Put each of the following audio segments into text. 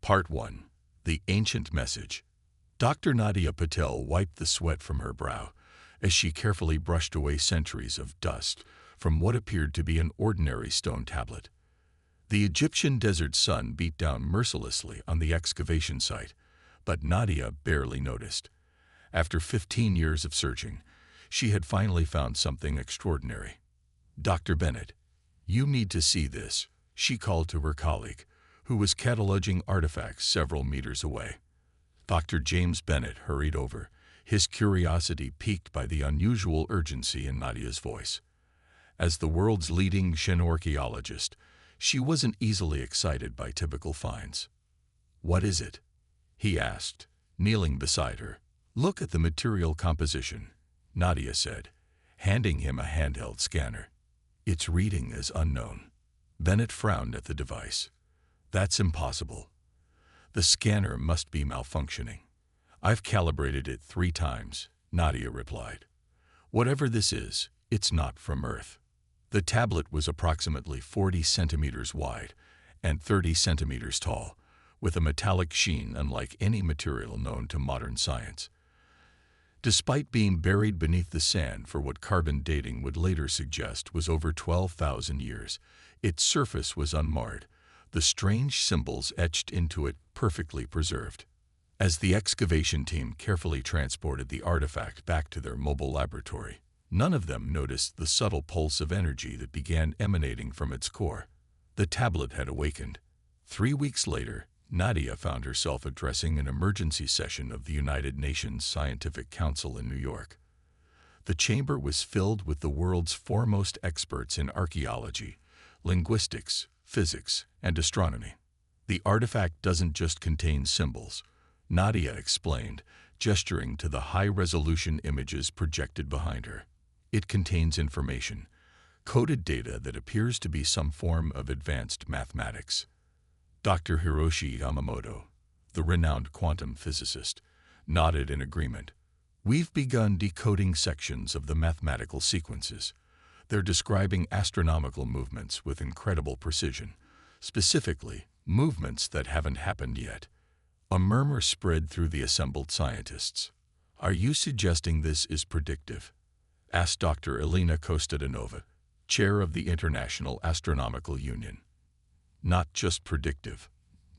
Part 1. The Ancient Message. Dr. Nadia Patel wiped the sweat from her brow as she carefully brushed away centuries of dust from what appeared to be an ordinary stone tablet. The Egyptian desert sun beat down mercilessly on the excavation site, but Nadia barely noticed. After 15 years of searching, she had finally found something extraordinary. "Dr. Bennett, you need to see this," she called to her colleague, who was cataloging artifacts several meters away. Dr. James Bennett hurried over, his curiosity piqued by the unusual urgency in Nadia's voice. As the world's leading archaeologist, she wasn't easily excited by typical finds. "What is it?" he asked, kneeling beside her. "Look at the material composition," Nadia said, handing him a handheld scanner. "Its reading is unknown." Bennett frowned at the device. "That's impossible. The scanner must be malfunctioning. I've calibrated it 3 times, Nadia replied. "Whatever this is, it's not from Earth." The tablet was approximately 40 centimeters wide and 30 centimeters tall, with a metallic sheen unlike any material known to modern science. Despite being buried beneath the sand for what carbon dating would later suggest was over 12,000 years, its surface was unmarred, the strange symbols etched into it perfectly preserved. As the excavation team carefully transported the artifact back to their mobile laboratory, none of them noticed the subtle pulse of energy that began emanating from its core. The tablet had awakened. 3 weeks later, Nadia found herself addressing an emergency session of the United Nations Scientific Council in New York. The chamber was filled with the world's foremost experts in archaeology, linguistics, physics, and astronomy. "The artifact doesn't just contain symbols," Nadia explained, gesturing to the high-resolution images projected behind her. "It contains information, coded data that appears to be some form of advanced mathematics." Dr. Hiroshi Yamamoto, the renowned quantum physicist, nodded in agreement. "We've begun decoding sections of the mathematical sequences. They're describing astronomical movements with incredible precision, specifically movements that haven't happened yet." A murmur spread through the assembled scientists. "Are you suggesting this is predictive?" asked Dr. Elena Kostadanova, chair of the International Astronomical Union. "Not just predictive,"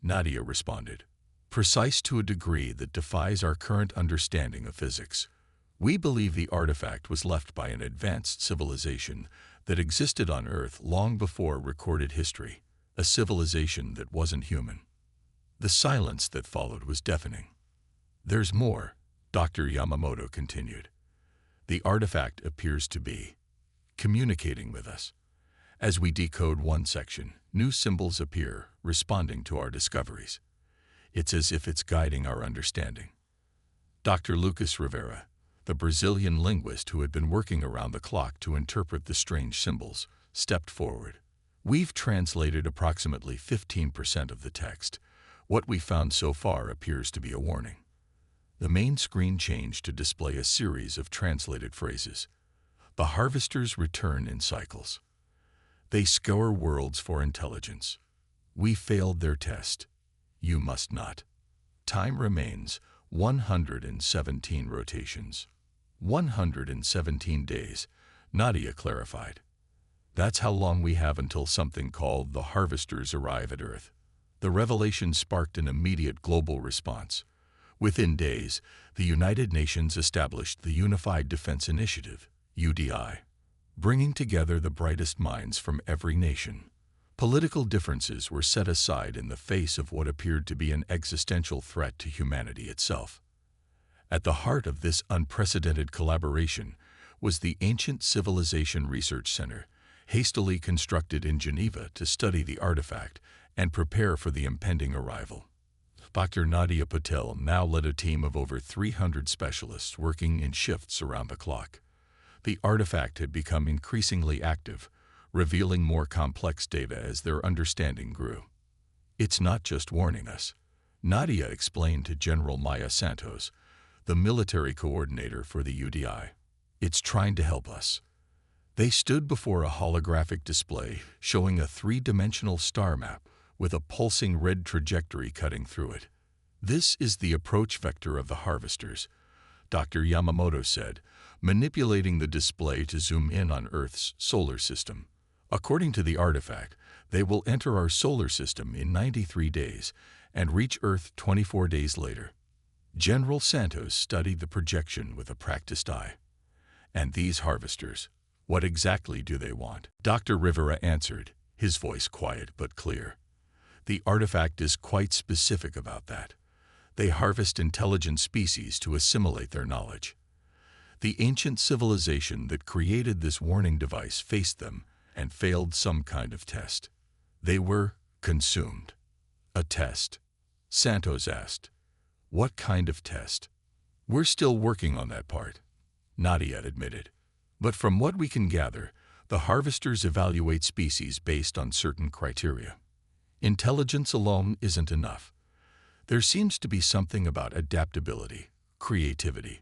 Nadia responded. "Precise to a degree that defies our current understanding of physics. We believe the artifact was left by an advanced civilization that existed on Earth long before recorded history, a civilization that wasn't human." The silence that followed was deafening. "There's more," Dr. Yamamoto continued. "The artifact appears to be communicating with us. As we decode one section, new symbols appear, responding to our discoveries. It's as if it's guiding our understanding." Dr. Lucas Rivera, the Brazilian linguist who had been working around the clock to interpret the strange symbols, stepped forward. "We've translated approximately 15% of the text. What we found so far appears to be a warning." The main screen changed to display a series of translated phrases. "The harvesters return in cycles. They scour worlds for intelligence. We failed their test. You must not. Time remains 117 rotations. 117 days, Nadia clarified. "That's how long we have until something called the harvesters arrive at Earth." The revelation sparked an immediate global response. Within days, the United Nations established the Unified Defense Initiative, UDI, bringing together the brightest minds from every nation. Political differences were set aside in the face of what appeared to be an existential threat to humanity itself. At the heart of this unprecedented collaboration was the Ancient Civilization Research Center, hastily constructed in Geneva to study the artifact and prepare for the impending arrival. Dr. Nadia Patel now led a team of over 300 specialists working in shifts around the clock. The artifact had become increasingly active, revealing more complex data as their understanding grew. "It's not just warning us," Nadia explained to General Maya Santos, the military coordinator for the UDI. "It's trying to help us." They stood before a holographic display showing a 3-dimensional star map with a pulsing red trajectory cutting through it. "This is the approach vector of the harvesters," Dr. Yamamoto said, manipulating the display to zoom in on Earth's solar system. "According to the artifact, they will enter our solar system in 93 days and reach Earth 24 days later." General Santos studied the projection with a practiced eye. "And these harvesters, what exactly do they want?" Dr. Rivera answered, his voice quiet but clear. "The artifact is quite specific about that. They harvest intelligent species to assimilate their knowledge. The ancient civilization that created this warning device faced them and failed some kind of test. They were consumed." "A test?" Santos asked. "What kind of test?" "We're still working on that part," Nadia admitted. "But from what we can gather, the harvesters evaluate species based on certain criteria. Intelligence alone isn't enough. There seems to be something about adaptability, creativity,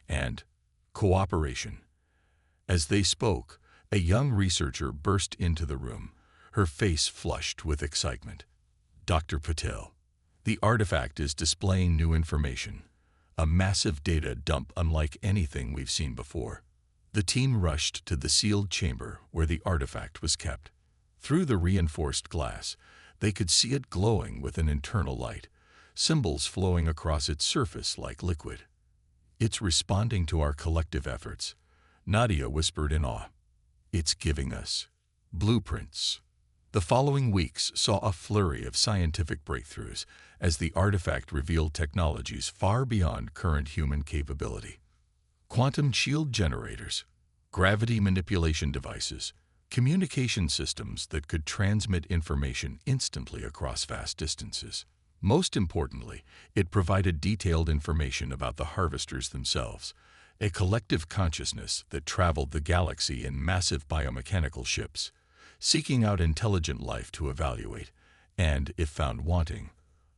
and cooperation." As they spoke, a young researcher burst into the room, her face flushed with excitement. "Dr. Patel, the artifact is displaying new information, a massive data dump unlike anything we've seen before." The team rushed to the sealed chamber where the artifact was kept. Through the reinforced glass, they could see it glowing with an internal light, symbols flowing across its surface like liquid. "It's responding to our collective efforts," Nadia whispered in awe. "It's giving us blueprints." The following weeks saw a flurry of scientific breakthroughs as the artifact revealed technologies far beyond current human capability. Quantum shield generators, gravity manipulation devices, communication systems that could transmit information instantly across vast distances. Most importantly, it provided detailed information about the harvesters themselves, a collective consciousness that traveled the galaxy in massive biomechanical ships, seeking out intelligent life to evaluate and, if found wanting,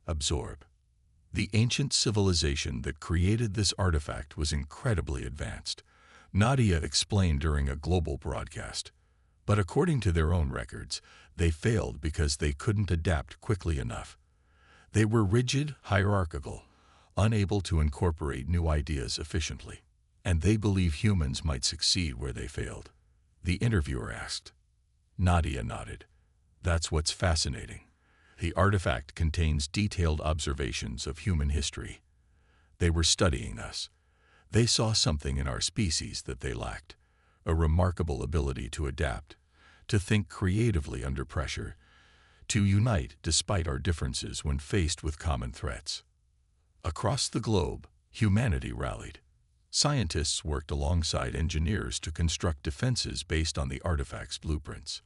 absorb. The ancient civilization that created this artifact was incredibly advanced, Nadia explained during a global broadcast. But according to their own records, they failed because they couldn't adapt quickly enough. They were rigid, hierarchical, unable to incorporate new ideas efficiently. And they believe humans might succeed where they failed, the interviewer asked. Nadia nodded. "That's what's fascinating. The artifact contains detailed observations of human history. They were studying us. They saw something in our species that they lacked, a remarkable ability to adapt, to think creatively under pressure, to unite despite our differences when faced with common threats." Across the globe, humanity rallied. Scientists worked alongside engineers to construct defenses based on the artifact's blueprints.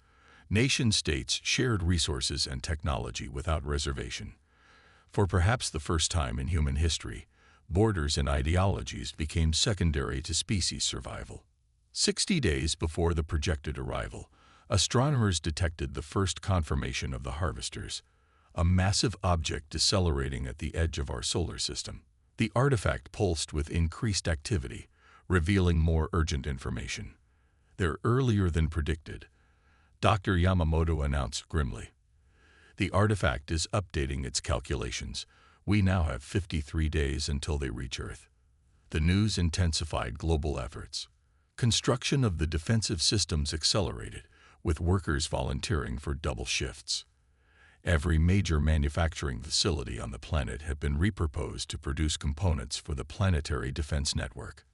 Nation-states shared resources and technology without reservation. For perhaps the first time in human history, borders and ideologies became secondary to species survival. 60 days before the projected arrival, astronomers detected the first confirmation of the harvesters, a massive object decelerating at the edge of our solar system. The artifact pulsed with increased activity, revealing more urgent information. "They're earlier than predicted," Dr. Yamamoto announced grimly. "The artifact is updating its calculations. We now have 53 days until they reach Earth." The news intensified global efforts. Construction of the defensive systems accelerated, with workers volunteering for double shifts. Every major manufacturing facility on the planet had been repurposed to produce components for the planetary defense network.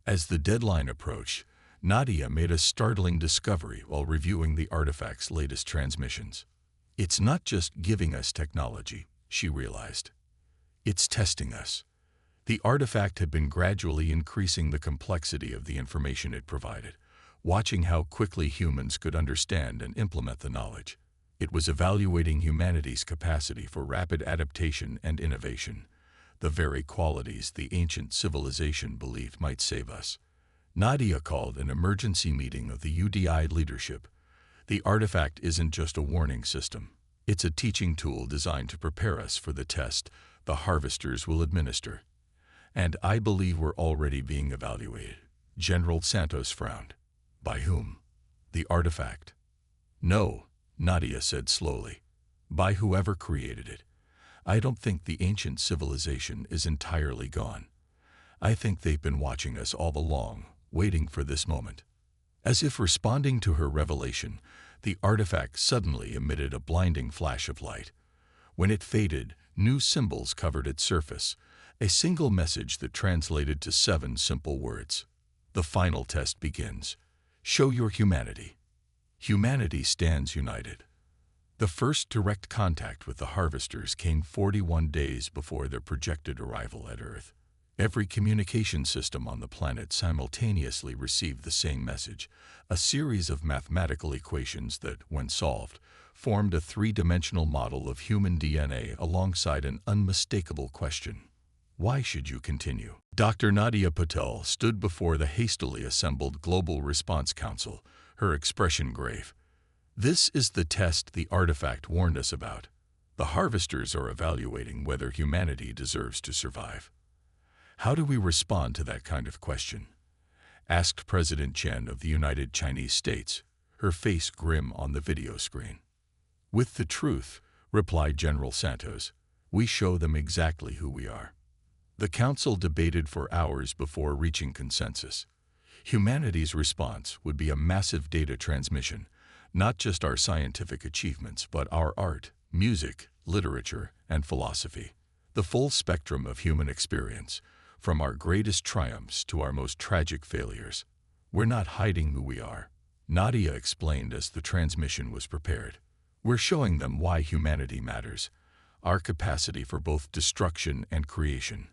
As the deadline approached, Nadia made a startling discovery while reviewing the artifact's latest transmissions. "It's not just giving us technology," she realized. "It's testing us." The artifact had been gradually increasing the complexity of the information it provided, watching how quickly humans could understand and implement the knowledge. It was evaluating humanity's capacity for rapid adaptation and innovation, the very qualities the ancient civilization believed might save us. Nadia called an emergency meeting of the UDI leadership. "The artifact isn't just a warning system. It's a teaching tool designed to prepare us for the test the harvesters will administer. And I believe we're already being evaluated." General Santos frowned. "By whom?" "The artifact." "No," Nadia said slowly. by whoever created it. I don't think the ancient civilization is entirely gone. I think they've been watching us all along, waiting for this moment. As if responding to her revelation, the artifact suddenly emitted a blinding flash of light. When it faded, new symbols covered its surface, a single message that translated to 7 simple words. The final test begins. Show your humanity. Humanity stands united. The first direct contact with the harvesters came 41 days before their projected arrival at Earth. Every communication system on the planet simultaneously received the same message, a series of mathematical equations that, when solved, formed a 3-dimensional model of human DNA alongside an unmistakable question. Why should you continue? Dr. Nadia Patel stood before the hastily assembled Global Response Council, her expression grave. This is the test the artifact warned us about. The harvesters are evaluating whether humanity deserves to survive. How do we respond to that kind of question? Asked President Chen of the United Chinese States, her face grim on the video screen. With the truth, replied General Santos, we show them exactly who we are. The council debated for hours before reaching consensus. Humanity's response would be a massive data transmission, not just our scientific achievements, but our art, music, literature, and philosophy. The full spectrum of human experience, from our greatest triumphs to our most tragic failures. We're not hiding who we are, Nadia explained as the transmission was prepared. We're showing them why humanity matters, our capacity for both destruction and creation,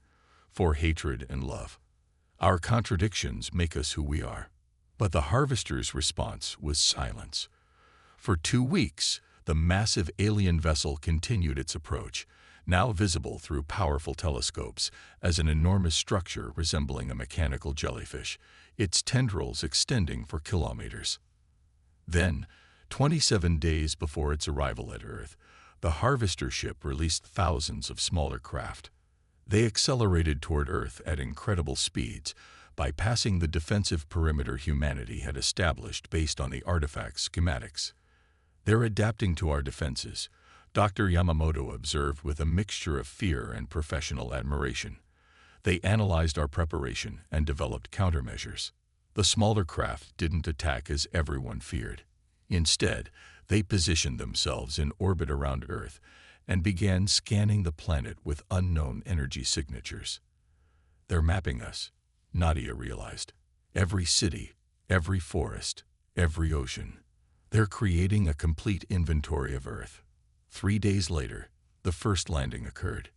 for hatred and love. Our contradictions make us who we are. But the harvesters' response was silence. For 2 weeks, the massive alien vessel continued its approach, now visible through powerful telescopes as an enormous structure resembling a mechanical jellyfish, its tendrils extending for kilometers. Then, 27 days before its arrival at Earth, the harvester ship released thousands of smaller craft. They accelerated toward Earth at incredible speeds, bypassing the defensive perimeter humanity had established based on the artifact's schematics. They're adapting to our defenses, Dr. Yamamoto observed with a mixture of fear and professional admiration. They analyzed our preparation and developed countermeasures. The smaller craft didn't attack as everyone feared. Instead, they positioned themselves in orbit around Earth and began scanning the planet with unknown energy signatures. They're mapping us, Nadia realized. Every city, every forest, every ocean. They're creating a complete inventory of Earth. 3 days later, the first landing occurred.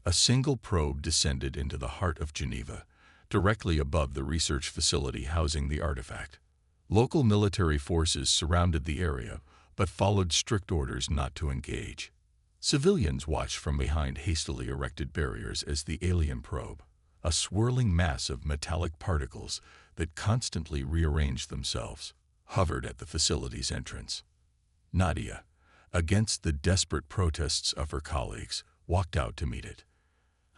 A single probe descended into the heart of Geneva, directly above the research facility housing the artifact. Local military forces surrounded the area, but followed strict orders not to engage. Civilians watched from behind hastily erected barriers as the alien probe, a swirling mass of metallic particles that constantly rearranged themselves, hovered at the facility's entrance. Nadia, against the desperate protests of her colleagues, walked out to meet it.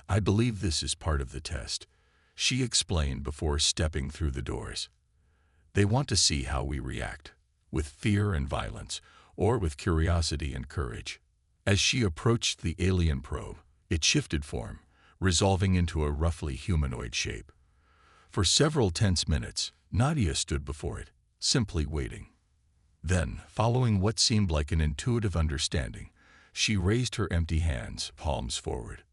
I believe this is part of the test, she explained before stepping through the doors. They want to see how we react, with fear and violence, or with curiosity and courage. As she approached the alien probe, it shifted form, resolving into a roughly humanoid shape. For several tense minutes, Nadia stood before it, simply waiting. Then, following what seemed like an intuitive understanding, she raised her empty hands, palms forward.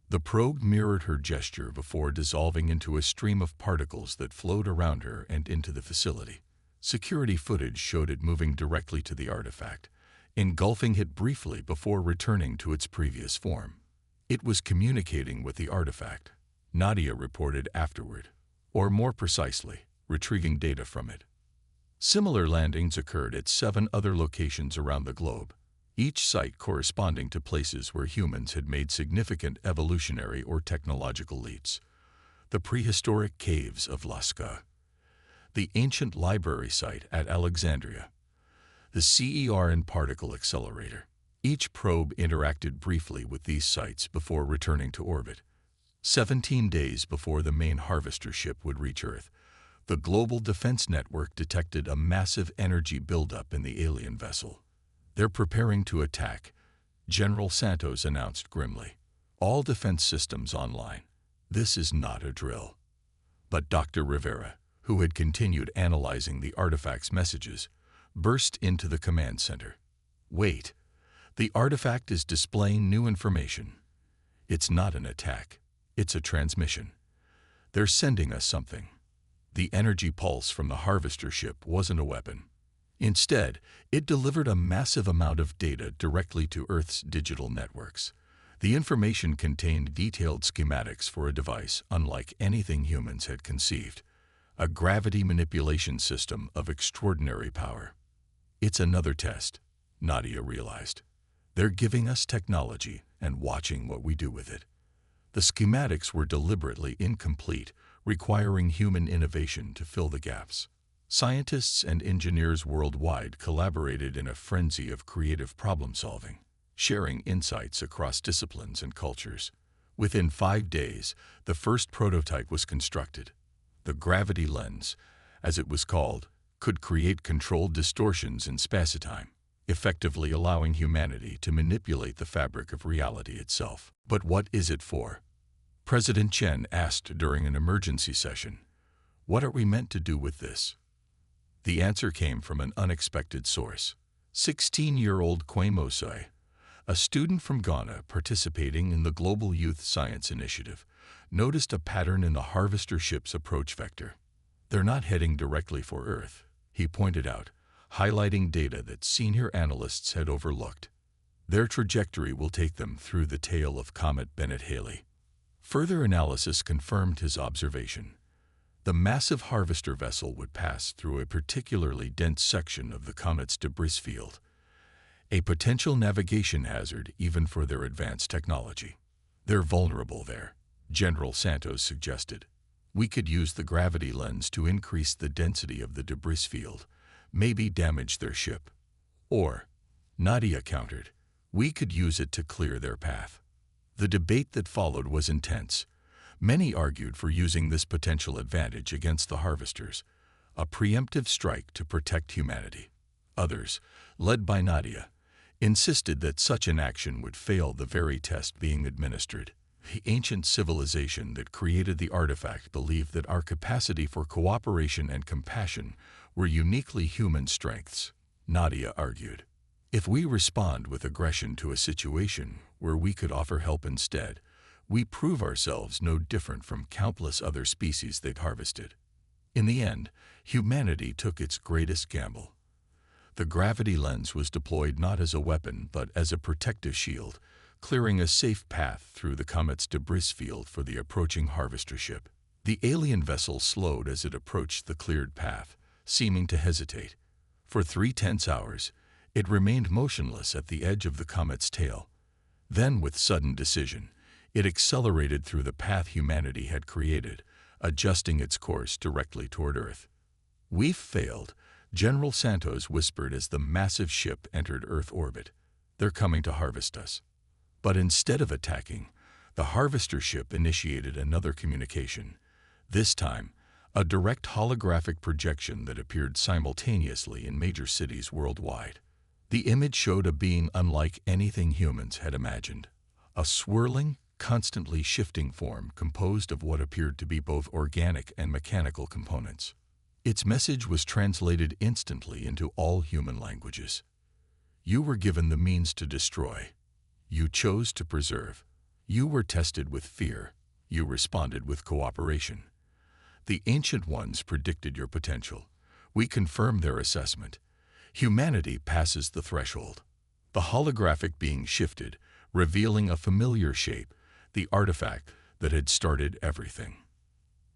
The probe mirrored her gesture before dissolving into a stream of particles that flowed around her and into the facility. Security footage showed it moving directly to the artifact, engulfing it briefly before returning to its previous form. It was communicating with the artifact, Nadia reported afterward, or more precisely, retrieving data from it. Similar landings occurred at 7 other locations around the globe, each site corresponding to places where humans had made significant evolutionary or technological leaps. The prehistoric caves of Lascaux, the ancient library site at Alexandria, the CERN particle accelerator. Each probe interacted briefly with these sites before returning to orbit. 17 days before the main harvester ship would reach Earth, the Global Defense Network detected a massive energy buildup in the alien vessel. They're preparing to attack, General Santos announced grimly. All defense systems online. This is not a drill. But Dr. Rivera, who had continued analyzing the artifact's messages, burst into the command center. Wait, the artifact is displaying new information. It's not an attack. It's a transmission. They're sending us something. The energy pulse from the harvester ship wasn't a weapon. Instead, it delivered a massive amount of data directly to Earth's digital networks. The information contained detailed schematics for a device unlike anything humans had conceived, a gravity manipulation system of extraordinary power. It's another test, Nadia realized. They're giving us technology and watching what we do with it. The schematics were deliberately incomplete, requiring human innovation to fill the gaps. Scientists and engineers worldwide collaborated in a frenzy of creative problem-solving, sharing insights across disciplines and cultures. Within 5 days, the first prototype was constructed. The gravity lens, as it was called, could create controlled distortions in spacetime, effectively allowing humanity to manipulate the fabric of reality itself. But what is it for? President Chen asked during an emergency session. What are we meant to do with this? The answer came from an unexpected source. 16-year-old Kwemosai, a student from Ghana participating in the Global Youth Science Initiative, noticed a pattern in the harvester ship's approach vector. They're not heading directly for Earth, he pointed out, highlighting data that senior analysts had overlooked. Their trajectory will take them through the tail of Comet Bennett-Halley. Further analysis confirmed his observation. The massive harvester vessel would pass through a particularly dense section of the comet's debris field, a potential navigation hazard even for their advanced technology. They're vulnerable there, General Santos suggested. We could use the gravity lens to increase the density of the debris field, maybe damage their ship. Or, Nadia countered, we could use it to clear their path. The debate that followed was intense. Many argued for using this potential advantage against the harvesters, a preemptive strike to protect humanity. Others, led by Nadia, insisted that such an action would fail the very test being administered. The ancient civilization that created the artifact believed that our capacity for cooperation and compassion were uniquely human strengths, Nadia argued. If we respond with aggression to a situation where we could offer help instead, we prove ourselves no different from countless other species they've harvested. In the end, humanity took its greatest gamble. The gravity lens was deployed not as a weapon but as a protective shield, clearing a safe path through the comet's debris field for the approaching harvester ship. The alien vessel slowed as it approached the cleared path, seeming to hesitate. For 3 tense hours, it remained motionless at the edge of the comet's tail. Then, with sudden decision, it accelerated through the path humanity had created, adjusting its course directly toward Earth. We've failed, General Santos whispered as the massive ship entered Earth orbit. They're coming to harvest us. But instead of attacking, the harvester ship initiated another communication. This time, a direct holographic projection that appeared simultaneously in major cities worldwide. The image showed a being unlike anything humans had imagined. A swirling, constantly shifting form composed of what appeared to be both organic and mechanical components. Its message was translated instantly into all human languages. You were given the means to destroy. You chose to preserve. You were tested with fear. You responded with cooperation. The Ancient Ones predicted your potential. We confirm their assessment. Humanity passes the threshold. The holographic being shifted, revealing a familiar shape, the artifact that had started everything.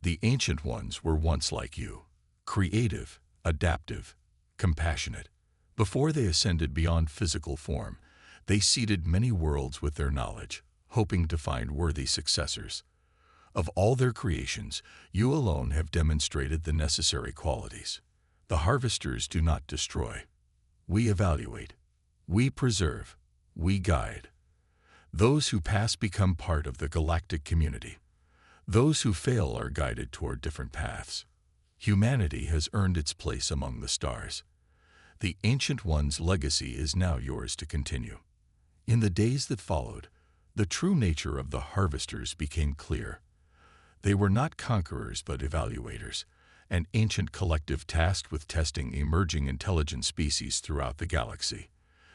The Ancient Ones were once like you, creative, adaptive, compassionate. Before they ascended beyond physical form, they seeded many worlds with their knowledge, hoping to find worthy successors. Of all their creations, you alone have demonstrated the necessary qualities. The harvesters do not destroy. We evaluate. We preserve. We guide. Those who pass become part of the galactic community. Those who fail are guided toward different paths. Humanity has earned its place among the stars. The Ancient One's legacy is now yours to continue. In the days that followed, the true nature of the harvesters became clear. They were not conquerors but evaluators, an ancient collective tasked with testing emerging intelligent species throughout the galaxy.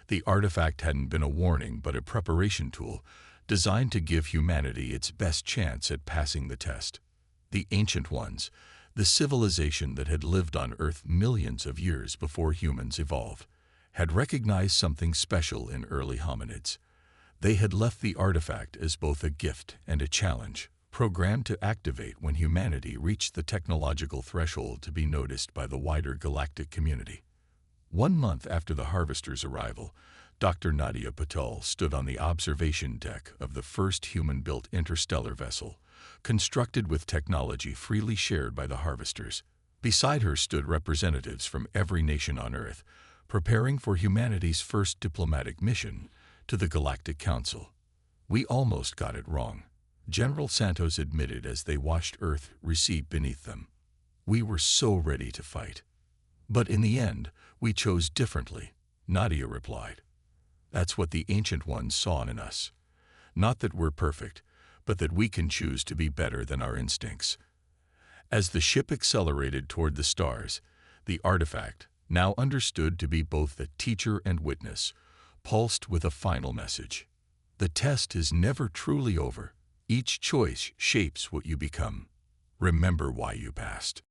The artifact hadn't been a warning but a preparation tool designed to give humanity its best chance at passing the test. The Ancient Ones, the civilization that had lived on Earth millions of years before humans evolved, had recognized something special in early hominids. They had left the artifact as both a gift and a challenge, programmed to activate when humanity reached the technological threshold to be noticed by the wider galactic community. 1 month after the Harvester's arrival, Dr. Nadia Patel stood on the observation deck of the first human-built interstellar vessel, constructed with technology freely shared by the Harvesters. Beside her stood representatives from every nation on Earth, preparing for humanity's first diplomatic mission to the Galactic Council. "We almost got it wrong," General Santos admitted as they watched Earth recede beneath them. "We were so ready to fight. But in the end, we chose differently," Nadia replied. "That's what the Ancient Ones saw in us. Not that we're perfect, but that we can choose to be better than our instincts." As the ship accelerated toward the stars, the artifact, now understood to be both the teacher and witness, pulsed with a final message. "The test is never truly over. Each choice shapes what you become. Remember why you passed."